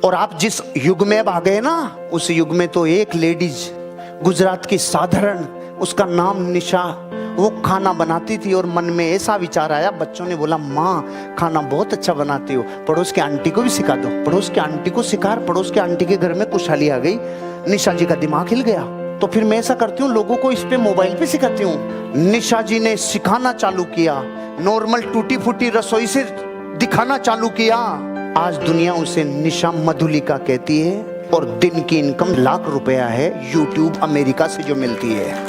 और आप जिस युग में अब आ गए ना, उस युग में तो एक लेडीज गुजरात की साधारण, उसका नाम निशा, वो खाना बनाती थी और मन में ऐसा विचार आया, बच्चों ने बोला माँ खाना बहुत अच्छा बनाती हो, पड़ोस की आंटी को भी सिखा दो। पड़ोस की आंटी को सिखा, पड़ोस की आंटी के घर में खुशहाली आ गई। निशा जी का दिमाग हिल गया, तो फिर मैं ऐसा करती हूँ, लोगों को इस पे मोबाइल पे सिखाती हूँ। निशा जी ने सिखाना चालू किया, नॉर्मल टूटी फूटी रसोई से दिखाना चालू किया। आज दुनिया उसे निशा मधुलिका कहती है और दिन की इनकम लाख रुपया है, यूट्यूब अमेरिका से जो मिलती है।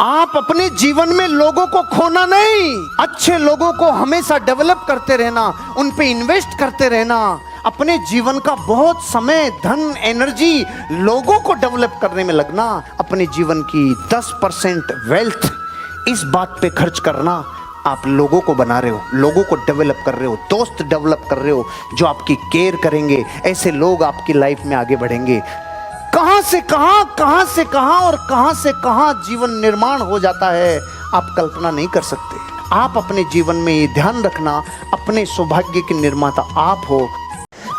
आप अपने जीवन में लोगों को खोना नहीं, अच्छे लोगों को हमेशा डेवलप करते रहना, उन पे इन्वेस्ट करते रहना। अपने जीवन का बहुत समय, धन, एनर्जी लोगों को डेवलप करने में लगना। अपने जीवन की 10% वेल्थ इस बात पे खर्च करना, आप लोगों को बना रहे हो, लोगों को डेवलप कर रहे हो, दोस्त डेवलप कर रहे हो जो आपकी केयर करेंगे। ऐसे लोग आपकी लाइफ में आगे बढ़ेंगे। कहां से कहां, कहां से कहां और कहां से कहां जीवन निर्माण हो जाता है, आप कल्पना नहीं कर सकते। आप अपने जीवन में ये ध्यान रखना, अपने सौभाग्य के निर्माता आप हो।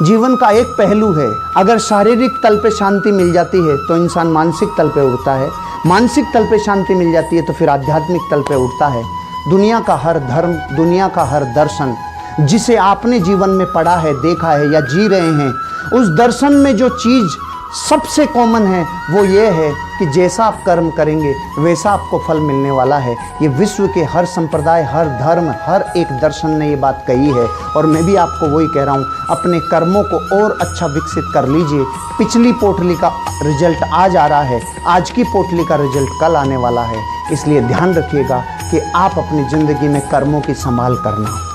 जीवन का एक पहलू है, अगर शारीरिक तल पे शांति मिल जाती है तो इंसान मानसिक तल पे उड़ता है, मानसिक तल पे शांति मिल जाती है तो फिर आध्यात्मिक तल पे उड़ता है। दुनिया का हर धर्म, दुनिया का हर दर्शन जिसे आपने जीवन में पढ़ा है, देखा है या जी रहे हैं, उस दर्शन में जो चीज़ सबसे कॉमन है वो ये है कि जैसा आप कर्म करेंगे वैसा आपको फल मिलने वाला है। ये विश्व के हर संप्रदाय, हर धर्म, हर एक दर्शन ने ये बात कही है और मैं भी आपको वही कह रहा हूँ। अपने कर्मों को और अच्छा विकसित कर लीजिए। पिछली पोटली का रिजल्ट आज आ रहा है, आज की पोटली का रिजल्ट कल आने वाला है। इसलिए ध्यान रखिएगा कि आप अपनी जिंदगी में कर्मों की संभाल करना।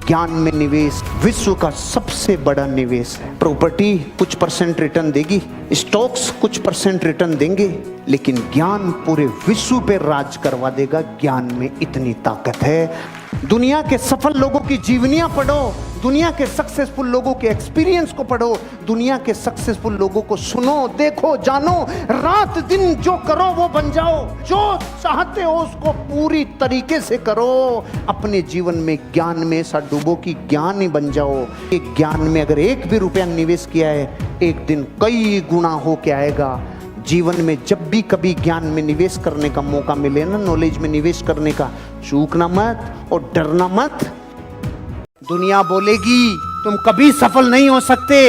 ज्ञान में निवेश विश्व का सबसे बड़ा निवेश है। प्रॉपर्टी कुछ परसेंट रिटर्न देगी, स्टॉक्स कुछ परसेंट रिटर्न देंगे, लेकिन ज्ञान पूरे विश्व पे राज करवा देगा। ज्ञान में इतनी ताकत है। दुनिया के सफल लोगों की जीवनियां पढ़ो, दुनिया के सक्सेसफुल लोगों के एक्सपीरियंस को पढ़ो, दुनिया के सक्सेसफुल लोगों को सुनो, देखो, जानो। रात दिन जो करो वो बन जाओ, जो चाहते हो उसको पूरी तरीके से करो। अपने जीवन में ज्ञान में ऐसा डूबो कि ज्ञान ही बन जाओ। एक ज्ञान में अगर एक भी रुपया निवेश किया है, एक दिन कई गुना हो के आएगा। जीवन में जब भी कभी ज्ञान में निवेश करने का मौका मिले ना, नॉलेज में निवेश करने का, चूकना मत और डरना मत। दुनिया बोलेगी तुम कभी सफल नहीं हो सकते,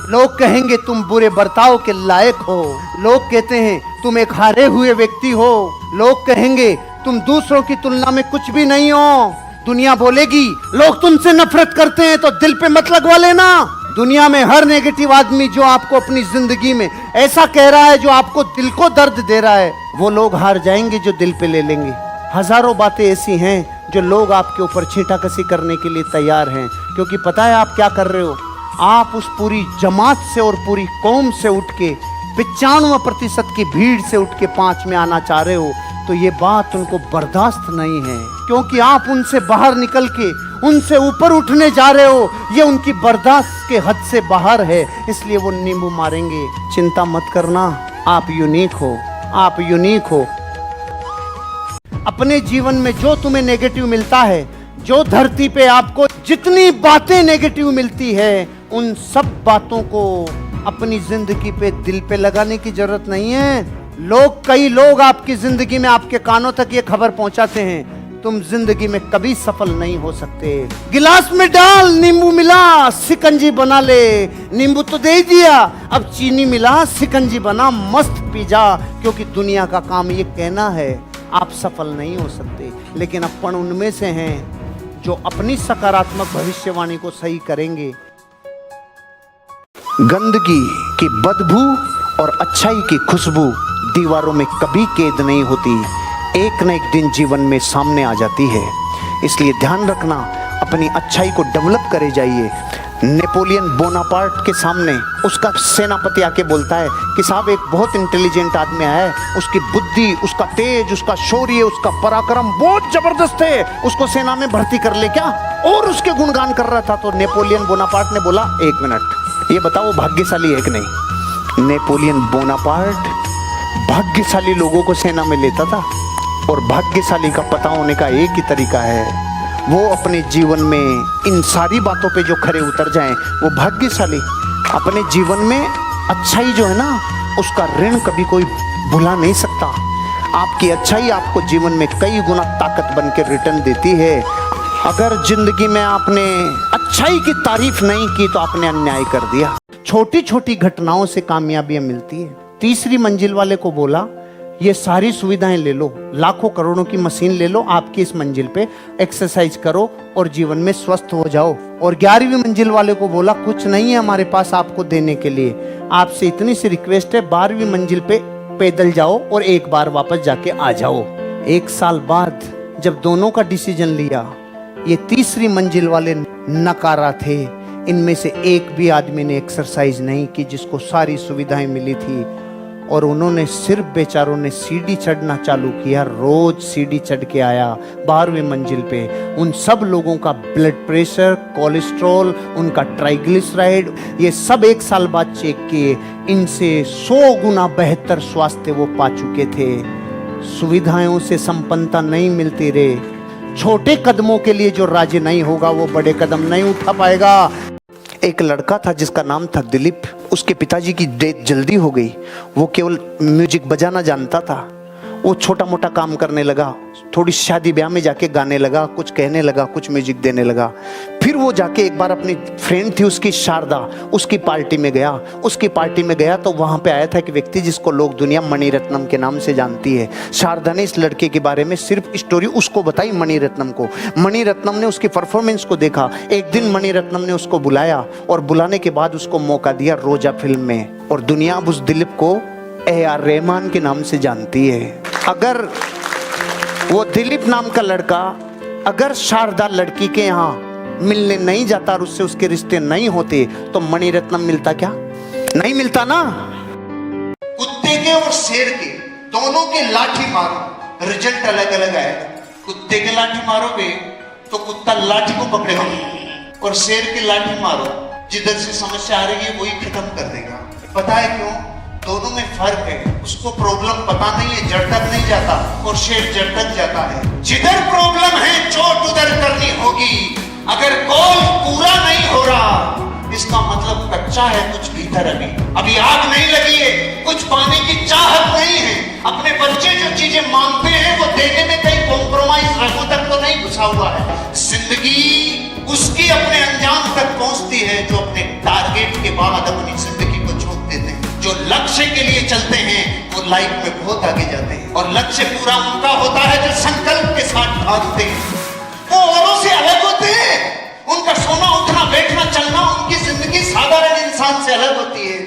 लोग कहेंगे तुम बुरे बर्ताव के लायक हो, लोग कहते हैं तुम एक हारे हुए व्यक्ति हो, लोग कहेंगे तुम दूसरों की तुलना में कुछ भी नहीं हो। दुनिया बोलेगी लोग तुमसे नफरत करते हैं तो दिल पे मत लगवा लेना। दुनिया में हर नेगेटिव आदमी जो आपको अपनी जिंदगी में ऐसा कह रहा है जो आपको दिल को दर्द दे रहा है, वो लोग हार जाएंगे जो दिल पे ले लेंगे। हजारों बातें ऐसी हैं जो लोग आपके ऊपर छींटाकसी करने के लिए तैयार हैं, क्योंकि पता है आप क्या कर रहे हो। आप उस पूरी जमात से और पूरी कौम से उठ के 95% की भीड़ से उठ के 5 में आना चाह रहे हो, तो ये बात उनको बर्दाश्त नहीं है, क्योंकि आप उनसे बाहर निकल के उनसे ऊपर उठने जा रहे हो। ये उनकी बर्दाश्त के हद से बाहर है, इसलिए वो नींबू मारेंगे। चिंता मत करना, आप यूनिक हो, आप यूनिक हो। अपने जीवन में जो तुम्हें नेगेटिव मिलता है, जो धरती पे आपको जितनी बातें नेगेटिव मिलती है, उन सब बातों को अपनी जिंदगी पे, दिल पे लगाने की जरूरत नहीं है। कई लोग आपकी जिंदगी में आपके कानों तक ये खबर पहुंचाते हैं तुम जिंदगी में कभी सफल नहीं हो सकते। गिलास में डाल, नींबू मिला, शिकंजी बना ले। नींबू तो दे दिया, अब चीनी मिला, शिकंजी बना, मस्त पी जा। क्योंकि दुनिया का काम ये कहना है आप सफल नहीं हो सकते, लेकिन अपन उनमें से हैं जो अपनी सकारात्मक भविष्यवाणी को सही करेंगे। गंदगी की बदबू और अच्छाई की खुशबू दीवारों में कभी कैद नहीं होती, एक न एक दिन जीवन में सामने आ जाती है। इसलिए ध्यान रखना, अपनी अच्छाई को डेवलप करे जाइए। नेपोलियन बोनापार्ट के सामने उसका सेनापति आके बोलता है कि साहब एक बहुत इंटेलिजेंट आदमी है, उसकी बुद्धि, उसका तेज, उसका शौर्य, उसका पराक्रम बहुत जबरदस्त है, उसको सेना में भर्ती कर ले क्या। और उसके गुणगान कर रहा था तो नेपोलियन बोनापार्ट ने बोला 1 मिनट, ये बताओ भाग्यशाली है कि नहीं। नेपोलियन बोनापार्ट भाग्यशाली लोगों को सेना में लेता था, और भाग्यशाली का पता होने का एक ही तरीका है, वो अपने जीवन में इन सारी बातों पे जो खरे उतर जाएं वो भाग्यशाली। अपने जीवन में अच्छाई जो है ना उसका ऋण कभी कोई भुला नहीं सकता। आपकी अच्छाई आपको जीवन में कई गुना ताकत बन के रिटर्न देती है। अगर जिंदगी में आपने अच्छाई की तारीफ नहीं की तो आपने अन्याय कर दिया। छोटी छोटी घटनाओं से कामयाबियां मिलती है। तीसरी मंजिल वाले को बोला ये सारी सुविधाएं ले लो, लाखों करोड़ों की मशीन ले लो, आपकी इस मंजिल पे एक्सरसाइज करो और जीवन में स्वस्थ हो जाओ। और 11वीं मंजिल वाले को बोला कुछ नहीं है हमारे पास आपको देने के लिए, आपसे इतनी सी रिक्वेस्ट है 12वीं मंजिल पे पैदल जाओ और एक बार वापस जाके आ जाओ। 1 साल बाद जब दोनों का डिसीजन लिया, ये तीसरी मंजिल वाले नकारा थे। इनमें से एक भी आदमी ने एक्सरसाइज नहीं की जिसको सारी सुविधाएं मिली थी, और उन्होंने सिर्फ बेचारों ने सीढ़ी चढ़ना चालू किया। रोज सीढ़ी चढ़ के आया 12वीं मंजिल पे। उन सब लोगों का ब्लड प्रेशर, कोलेस्ट्रॉल, उनका ट्राइग्लिसराइड, ये सब 1 साल बाद चेक किए। इनसे 100 गुना बेहतर स्वास्थ्य वो पा चुके थे। सुविधाओं से संपन्नता नहीं मिलती रे। छोटे कदमों के लिए जो राजी नहीं होगा वो बड़े कदम नहीं उठा पाएगा। एक लड़का था जिसका नाम था दिलीप। उसके पिताजी की डेथ जल्दी हो गई। वो केवल म्यूजिक बजाना जानता था। वो छोटा मोटा काम करने लगा, थोड़ी शादी ब्याह में जाके गाने लगा, कुछ कहने लगा, कुछ म्यूजिक देने लगा। फिर वो जाके एक बार अपनी फ्रेंड थी उसकी शारदा, उसकी पार्टी में गया। उसकी पार्टी में गया तो वहाँ पे आया था एक व्यक्ति जिसको लोग दुनिया मणिरत्नम के नाम से जानती है। शारदा ने इस लड़के के बारे में सिर्फ स्टोरी उसको बताई मणिरत्नम को। मणिरत्नम ने उसकी परफॉर्मेंस को देखा। एक दिन मणिरत्नम ने उसको बुलाया और बुलाने के बाद उसको मौका दिया रोजा फिल्म में, और दुनिया अब उस दिलीप को AR रहमान के नाम से जानती है। अगर वो दिलीप नाम का लड़का अगर शारदा लड़की के यहाँ मिलने नहीं जाता और उससे उसके रिश्ते नहीं होते तो मणिरत्नम मिलता क्या? नहीं मिलता ना। कुत्ते के और शेर के दोनों के लाठी मारो, रिजल्ट अलग अलग आएगा। कुत्ते के लाठी मारोगे तो कुत्ता लाठी को पकड़ेगा, और शेर की लाठी मारो जिधर से समस्या आ रही है वही खत्म कर देगा। पता है क्यों? दोनों में फर्क है। उसको प्रॉब्लम पता नहीं है, जड़ तक नहीं जाता, और शेर जड़ तक जाता है। जिधर प्रॉब्लम है चोट उधर करनी होगी। अगर गोल पूरा नहीं हो रहा इसका मतलब कच्चा है कुछ भीतर, अभी आग नहीं लगी है, कुछ पाने की चाहत नहीं है। अपने बच्चे जो चीजें मांगते हैं वो देने में कहीं कॉम्प्रोमाइज रखो तक तो नहीं घुसा हुआ है। जिंदगी उसकी अपने अंजाम तक पहुंचती है जो अपने टारगेट के बाद अपनी जिंदगी को छोड़ देते हैं। जो लक्ष्य के लिए चलते हैं वो लाइफ में बहुत आगे जाते हैं, और लक्ष्य पूरा उनका होता है जो संकल्प के साथ भागते हैं। वो औरों से अलग होते हैं। उनका सोना उठना बैठना चलना, उनकी जिंदगी साधारण इंसान से अलग होती है।